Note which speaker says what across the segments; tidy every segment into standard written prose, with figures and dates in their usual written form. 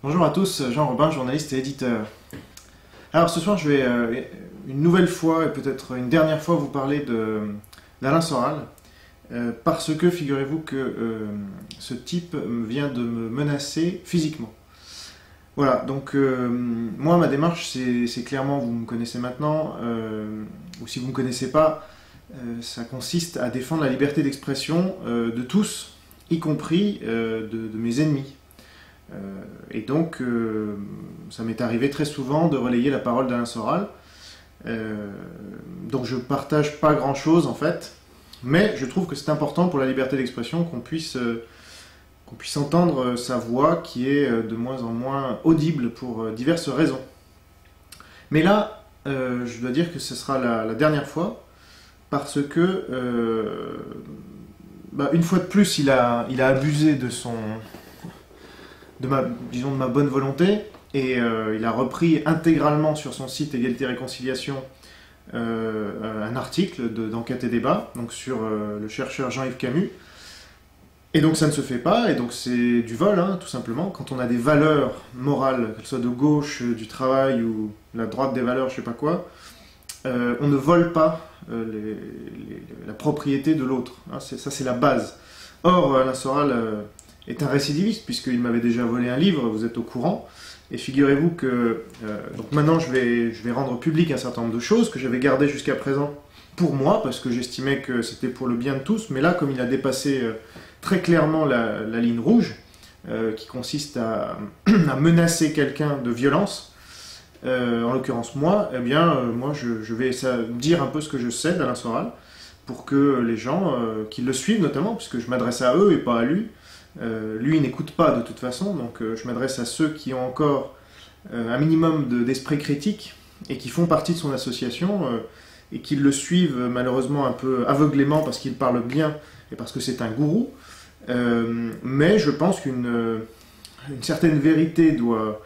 Speaker 1: Bonjour à tous, Jean Robin, journaliste et éditeur. Alors ce soir, je vais une nouvelle fois et peut-être une dernière fois vous parler d'Alain Soral, parce que figurez-vous que ce type vient de me menacer physiquement. Voilà, donc moi ma démarche c'est clairement, vous me connaissez maintenant, ou si vous ne me connaissez pas, ça consiste à défendre la liberté d'expression de tous, y compris de mes ennemis. Et donc, ça m'est arrivé très souvent de relayer la parole d'Alain Soral. Donc je ne partage pas grand-chose en fait, mais je trouve que c'est important pour la liberté d'expression qu'on puisse entendre sa voix qui est de moins en moins audible pour diverses raisons. Mais là, je dois dire que ce sera la dernière fois, parce que, une fois de plus, il a abusé disons, de ma bonne volonté, et il a repris intégralement sur son site Égalité et Réconciliation un article d'Enquête et Débat, donc sur le chercheur Jean-Yves Camus. Et donc ça ne se fait pas, et donc c'est du vol, hein, tout simplement. Quand on a des valeurs morales, qu'elles soient de gauche, du travail, ou la droite des valeurs, je sais pas quoi, on ne vole pas la propriété de l'autre. Hein, ça c'est la base. Or, Alain Soral est un récidiviste, puisqu'il m'avait déjà volé un livre, vous êtes au courant. Et figurez-vous que donc maintenant je vais rendre public un certain nombre de choses que j'avais gardées jusqu'à présent pour moi, parce que j'estimais que c'était pour le bien de tous, mais là, comme il a dépassé très clairement la ligne rouge, qui consiste à menacer quelqu'un de violence, en l'occurrence moi, eh bien moi je vais dire un peu ce que je sais d'Alain Soral, pour que les gens qui le suivent notamment, puisque je m'adresse à eux et pas à lui, lui il n'écoute pas de toute façon, donc je m'adresse à ceux qui ont encore un minimum d'esprit critique et qui font partie de son association et qui le suivent malheureusement un peu aveuglément parce qu'il parle bien et parce que c'est un gourou. Mais je pense qu'une certaine vérité doit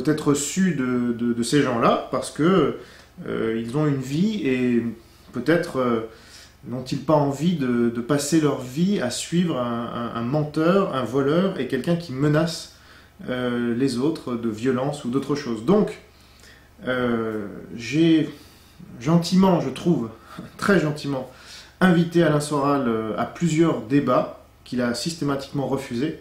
Speaker 1: être su de ces gens-là, parce que ils ont une vie et peut-être n'ont-ils pas envie de passer leur vie à suivre un menteur, un voleur et quelqu'un qui menace les autres de violence ou d'autre chose. Donc, j'ai gentiment, je trouve, très gentiment, invité Alain Soral à plusieurs débats qu'il a systématiquement refusés.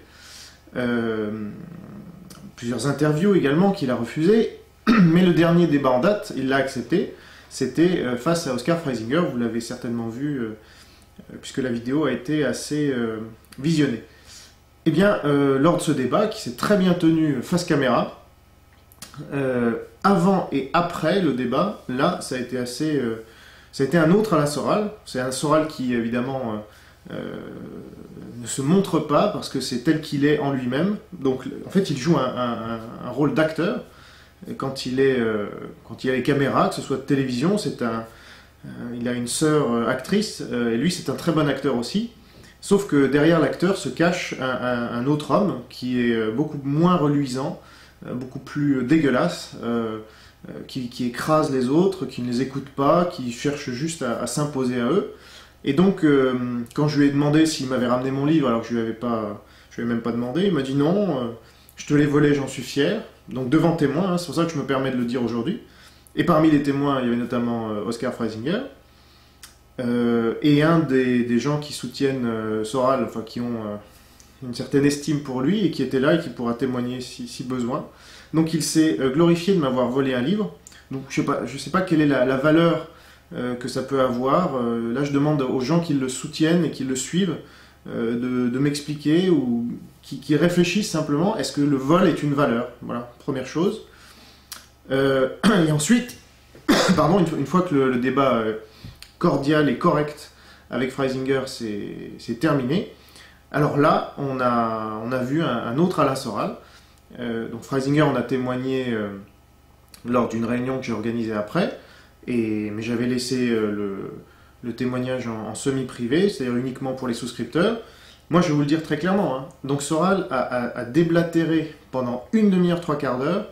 Speaker 1: Plusieurs interviews également qu'il a refusées, mais le dernier débat en date, il l'a accepté, c'était face à Oscar Freisinger, vous l'avez certainement vu, puisque la vidéo a été assez visionnée. Eh bien, lors de ce débat, qui s'est très bien tenu face caméra, avant et après le débat, là, ça a été ça a été un autre Alain Soral. C'est un Soral qui, évidemment, ne se montre pas parce que c'est tel qu'il est en lui-même. Donc, en fait, il joue un rôle d'acteur. Quand il y a les caméras, que ce soit de télévision, il a une sœur actrice, et lui, c'est un très bon acteur aussi. Sauf que derrière l'acteur se cache un autre homme qui est beaucoup moins reluisant, beaucoup plus dégueulasse, qui écrase les autres, qui ne les écoute pas, qui cherche juste à s'imposer à eux. Et donc, quand je lui ai demandé s'il m'avait ramené mon livre, alors que je lui avais même pas demandé, il m'a dit non, je te l'ai volé, j'en suis fier. Donc devant témoins, hein, c'est pour ça que je me permets de le dire aujourd'hui. Et parmi les témoins, il y avait notamment Oscar Freisinger, et un des gens qui soutiennent Soral, enfin qui ont une certaine estime pour lui et qui était là et qui pourra témoigner si besoin. Donc il s'est glorifié de m'avoir volé un livre. Donc je sais pas quelle est la valeur que ça peut avoir. Là je demande aux gens qui le soutiennent et qui le suivent de m'expliquer ou qui réfléchissent simplement, est-ce que le vol est une valeur? Voilà, première chose. Et ensuite, pardon, une fois que le débat cordial et correct avec Freisinger c'est terminé, alors là, on a vu un autre Alain Soral. Donc Freisinger en a témoigné lors d'une réunion que j'ai organisée après, mais j'avais laissé le témoignage en semi-privé, c'est-à-dire uniquement pour les souscripteurs. Moi, je vais vous le dire très clairement, hein. Donc Soral a déblatéré pendant une demi-heure, trois quarts d'heure,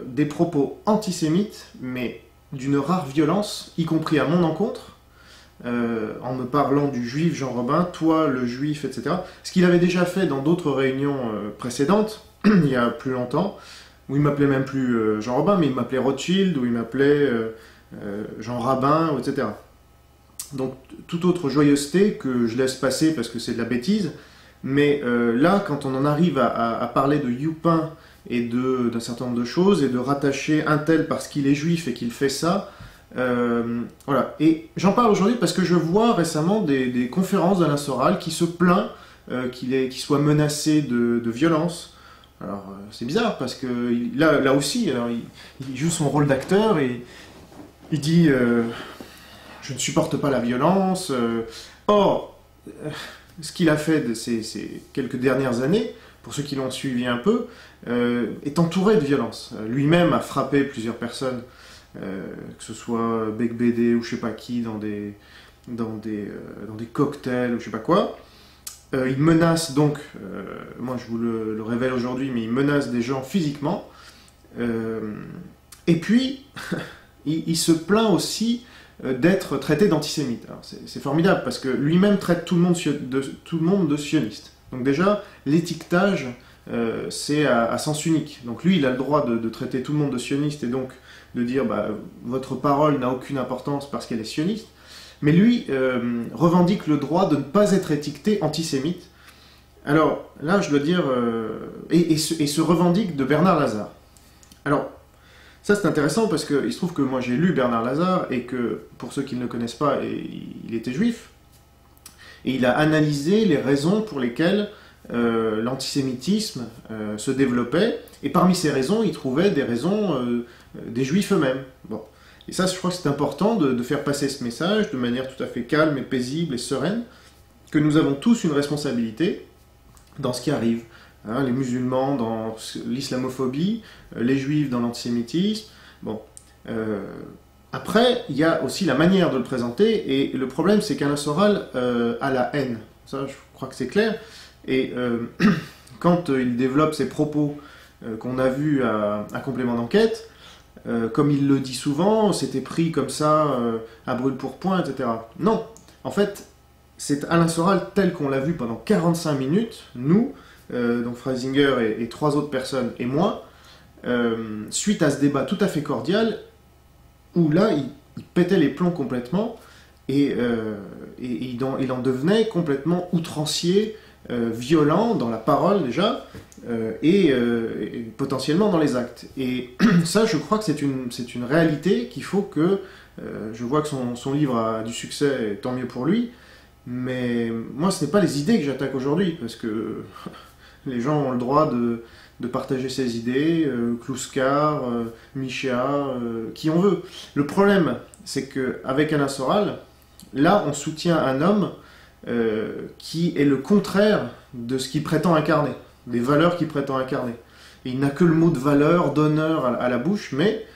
Speaker 1: des propos antisémites, mais d'une rare violence, y compris à mon encontre, en me parlant du juif Jean Robin, toi le juif, etc. Ce qu'il avait déjà fait dans d'autres réunions précédentes, il y a plus longtemps, où il m'appelait même plus Jean Robin, mais il m'appelait Rothschild, ou il m'appelait Jean Rabin, etc. Donc toute autre joyeuseté que je laisse passer parce que c'est de la bêtise, mais là, quand on en arrive à parler de Youpin et d'un certain nombre de choses, et de rattacher un tel parce qu'il est juif et qu'il fait ça, voilà. Et j'en parle aujourd'hui parce que je vois récemment des conférences d'Alain Soral qui se plaint qu'il soit menacé de violence. Alors c'est bizarre parce que là aussi, alors, il joue son rôle d'acteur et il dit je ne supporte pas la violence. Or, ce qu'il a fait de ces quelques dernières années, pour ceux qui l'ont suivi un peu, est entouré de violence. Lui-même a frappé plusieurs personnes, que ce soit Bec BD ou je sais pas qui, dans des cocktails ou je sais pas quoi. Il menace donc, moi je vous le révèle aujourd'hui, mais il menace des gens physiquement. Et puis, il se plaint aussi d'être traité d'antisémite. C'est formidable parce que lui-même traite tout le monde de sioniste. Donc déjà, l'étiquetage, c'est à sens unique. Donc lui, il a le droit de traiter tout le monde de sioniste et donc de dire bah, votre parole n'a aucune importance parce qu'elle est sioniste. Mais lui revendique le droit de ne pas être étiqueté antisémite. Alors là, je dois dire, et se revendique de Bernard Lazare. Alors, ça c'est intéressant parce qu'il se trouve que moi j'ai lu Bernard Lazare et que, pour ceux qui ne le connaissent pas, il était juif. Et il a analysé les raisons pour lesquelles l'antisémitisme se développait. Et parmi ces raisons, il trouvait des raisons des juifs eux-mêmes. Bon. Et ça, je crois que c'est important de faire passer ce message de manière tout à fait calme et paisible et sereine, que nous avons tous une responsabilité dans ce qui arrive. Hein, les musulmans dans l'islamophobie, les juifs dans l'antisémitisme. Bon. Après, il y a aussi la manière de le présenter, et le problème, c'est qu'Alain Soral a la haine. Ça, je crois que c'est clair. Et quand il développe ses propos qu'on a vus à complément d'enquête, comme il le dit souvent, c'était pris comme ça, à brûle-pourpoint, etc. Non, en fait, c'est Alain Soral tel qu'on l'a vu pendant 45 minutes, nous, donc Freisinger et trois autres personnes, et moi, suite à ce débat tout à fait cordial, où là, il pétait les plombs complètement, et il en devenait complètement outrancier, violent dans la parole déjà, et potentiellement dans les actes. Et ça, je crois que c'est une réalité qu'il faut que... je vois que son livre a du succès, et tant mieux pour lui, mais moi, ce n'est pas les idées que j'attaque aujourd'hui, parce que les gens ont le droit de partager ses idées, Kluskar, Michéa, qui on veut. Le problème, c'est qu'avec Alain Soral, là, on soutient un homme qui est le contraire de ce qu'il prétend incarner, des valeurs qu'il prétend incarner. Et il n'a que le mot de valeur, d'honneur à la bouche, mais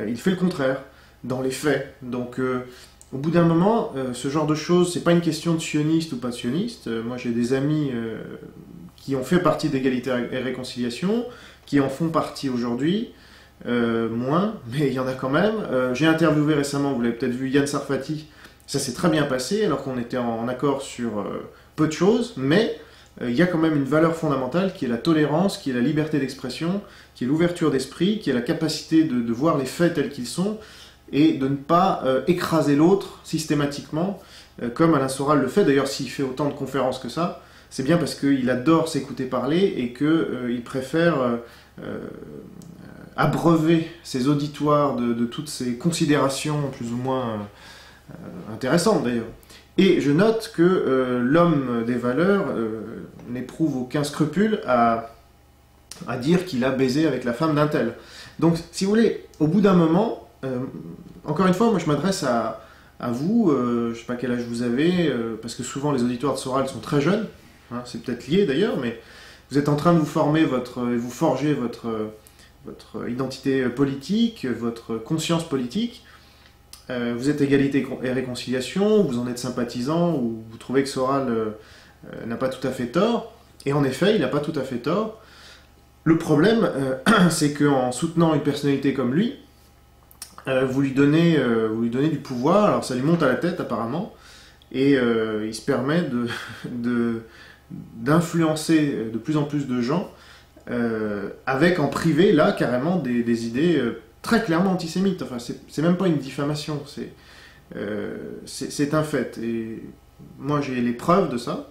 Speaker 1: il fait le contraire, dans les faits. Donc, au bout d'un moment, ce genre de choses, c'est pas une question de sioniste ou pas de sioniste. Moi, j'ai des amis qui ont fait partie d'Égalité et Réconciliation, qui en font partie aujourd'hui, moins, mais il y en a quand même. J'ai interviewé récemment, vous l'avez peut-être vu, Yann Sarfati. Ça s'est très bien passé, alors qu'on était en accord sur peu de choses, mais il y a quand même une valeur fondamentale qui est la tolérance, qui est la liberté d'expression, qui est l'ouverture d'esprit, qui est la capacité de voir les faits tels qu'ils sont, et de ne pas écraser l'autre systématiquement, comme Alain Soral le fait. D'ailleurs, s'il fait autant de conférences que ça, c'est bien parce qu'il adore s'écouter parler et qu'il préfère abreuver ses auditoires de toutes ces considérations plus ou moins intéressantes d'ailleurs. Et je note que l'homme des valeurs n'éprouve aucun scrupule à dire qu'il a baisé avec la femme d'un tel. Donc, si vous voulez, au bout d'un moment, encore une fois, moi je m'adresse à vous, je ne sais pas quel âge vous avez, parce que souvent les auditoires de Soral sont très jeunes, hein, c'est peut-être lié d'ailleurs, mais vous êtes en train de vous former, vous forger votre identité politique, votre conscience politique. Vous êtes Égalité et Réconciliation, vous en êtes sympathisant, ou vous trouvez que Soral n'a pas tout à fait tort, et en effet, il n'a pas tout à fait tort. Le problème, c'est qu'en soutenant une personnalité comme lui, vous lui donnez du pouvoir, alors ça lui monte à la tête apparemment, et il se permet d'influencer de plus en plus de gens avec en privé, là, carrément des idées très clairement antisémites. Enfin, c'est même pas une diffamation, c'est un fait. Et moi, j'ai les preuves de ça.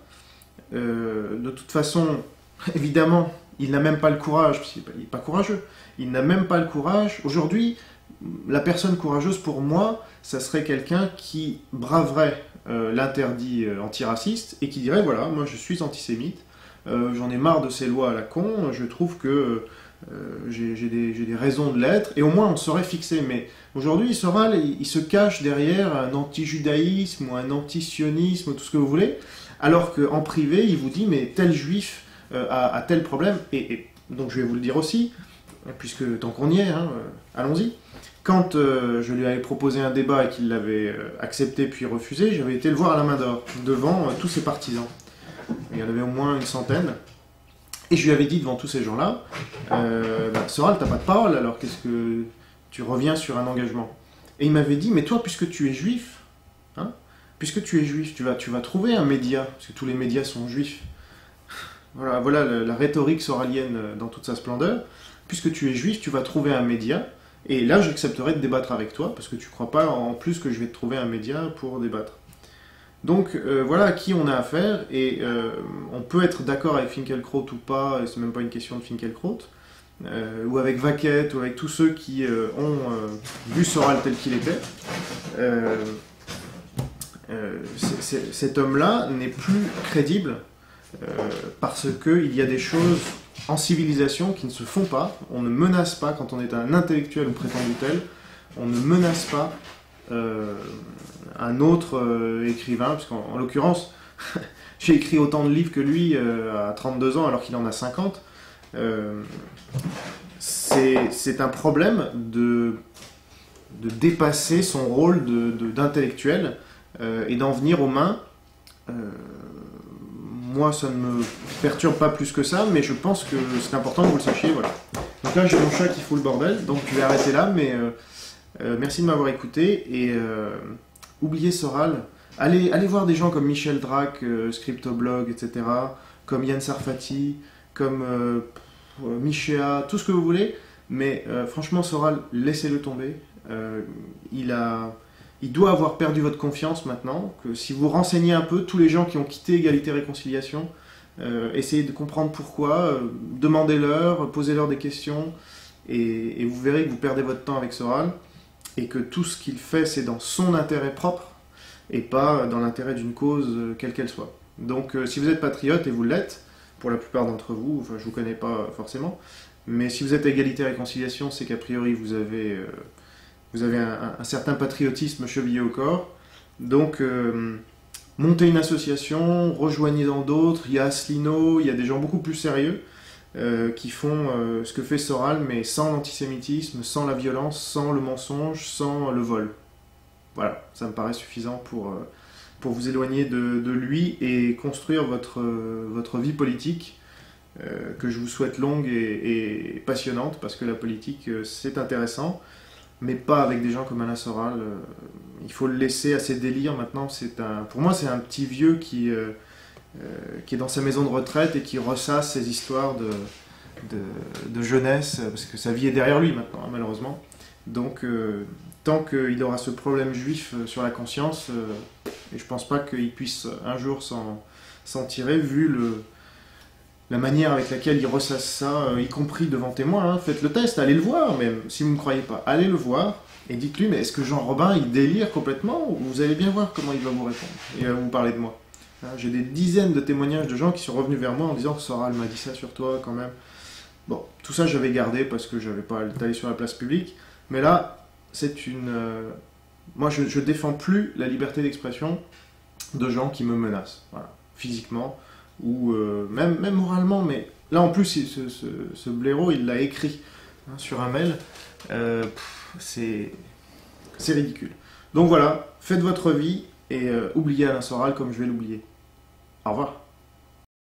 Speaker 1: De toute façon, évidemment, il n'a même pas le courage, parce qu'il n'est pas courageux. Il n'a même pas le courage. Aujourd'hui, la personne courageuse pour moi, ça serait quelqu'un qui braverait l'interdit antiraciste et qui dirait voilà, moi je suis antisémite, j'en ai marre de ces lois à la con, je trouve que j'ai des raisons de l'être, et au moins on serait fixé. Mais aujourd'hui, il se cache derrière un anti-judaïsme ou un anti-sionisme, tout ce que vous voulez, alors qu'en privé, il vous dit mais tel juif a tel problème, et donc je vais vous le dire aussi, puisque tant qu'on y est, hein, allons-y. Quand je lui avais proposé un débat et qu'il l'avait accepté puis refusé, j'avais été le voir à la main d'or, devant tous ses partisans. Il y en avait au moins une centaine. Et je lui avais dit devant tous ces gens-là, Soral, t'as pas de parole, alors qu'est-ce que tu reviens sur un engagement? Et il m'avait dit, mais toi, puisque tu es juif, hein, puisque tu es juif, tu vas trouver un média, parce que tous les médias sont juifs. Voilà la rhétorique soralienne dans toute sa splendeur. Puisque tu es juif, tu vas trouver un média. Et là, j'accepterai de débattre avec toi, parce que tu ne crois pas en plus que je vais te trouver un média pour débattre. Donc voilà à qui on a affaire, et on peut être d'accord avec Finkielkraut ou pas, et c'est même pas une question de Finkielkraut, ou avec Vaquette, ou avec tous ceux qui ont vu Soral tel qu'il était. Cet homme-là n'est plus crédible, parce qu'il y a des choses en civilisation qui ne se font pas. On ne menace pas, quand on est un intellectuel ou prétendu tel, on ne menace pas un autre écrivain, parce qu'en l'occurrence, j'ai écrit autant de livres que lui à 32 ans alors qu'il en a 50. C'est un problème de dépasser son rôle d'intellectuel et d'en venir aux mains. Moi, ça ne me perturbe pas plus que ça, mais je pense que c'est important que vous le sachiez. Voilà. Donc là, j'ai mon chat qui fout le bordel, donc je vais arrêter là, mais merci de m'avoir écouté, et oubliez Soral. Allez voir des gens comme Michel Drac, Scriptoblog, etc., comme Yann Sarfati, comme Michéa, tout ce que vous voulez, mais franchement, Soral, laissez-le tomber. Il doit avoir perdu votre confiance maintenant, que si vous renseignez un peu, tous les gens qui ont quitté Égalité Réconciliation, essayez de comprendre pourquoi, demandez-leur, posez-leur des questions, et vous verrez que vous perdez votre temps avec Soral, et que tout ce qu'il fait, c'est dans son intérêt propre, et pas dans l'intérêt d'une cause, quelle qu'elle soit. Donc si vous êtes patriote, et vous l'êtes, pour la plupart d'entre vous, enfin je vous connais pas forcément, mais si vous êtes à Égalité Réconciliation, c'est qu'a priori vous avez un certain patriotisme chevillé au corps. Donc, montez une association, rejoignez-en d'autres. Il y a Asselineau, il y a des gens beaucoup plus sérieux qui font ce que fait Soral, mais sans l'antisémitisme, sans la violence, sans le mensonge, sans le vol. Voilà, ça me paraît suffisant pour vous éloigner de lui et construire votre vie politique, que je vous souhaite longue et passionnante, parce que la politique, c'est intéressant, mais pas avec des gens comme Alain Soral. Il faut le laisser à ses délires maintenant. Pour moi, c'est un petit vieux qui est dans sa maison de retraite et qui ressasse ses histoires de jeunesse, parce que sa vie est derrière lui maintenant, hein, malheureusement. Donc, tant qu'il aura ce problème juif sur la conscience, et je pense pas qu'il puisse un jour s'en tirer, vu la manière avec laquelle il ressasse ça, y compris devant témoins. Hein. Faites le test, allez le voir, même si vous ne me croyez pas. Allez le voir et dites-lui, mais est-ce que Jean Robin, il délire complètement? Ou vous allez bien voir comment il va vous répondre. Et il va vous parler de moi. Hein, j'ai des dizaines de témoignages de gens qui sont revenus vers moi en disant, Soral m'a dit ça sur toi quand même. Bon, tout ça j'avais gardé parce que j'avais pas allé sur la place publique. Mais là, c'est une... Moi, je défends plus la liberté d'expression de gens qui me menacent. Voilà, physiquement, ou même moralement, mais là en plus ce blaireau il l'a écrit hein, sur un mail, c'est ridicule. Donc voilà, faites votre vie et oubliez Alain Soral comme je vais l'oublier. Au revoir.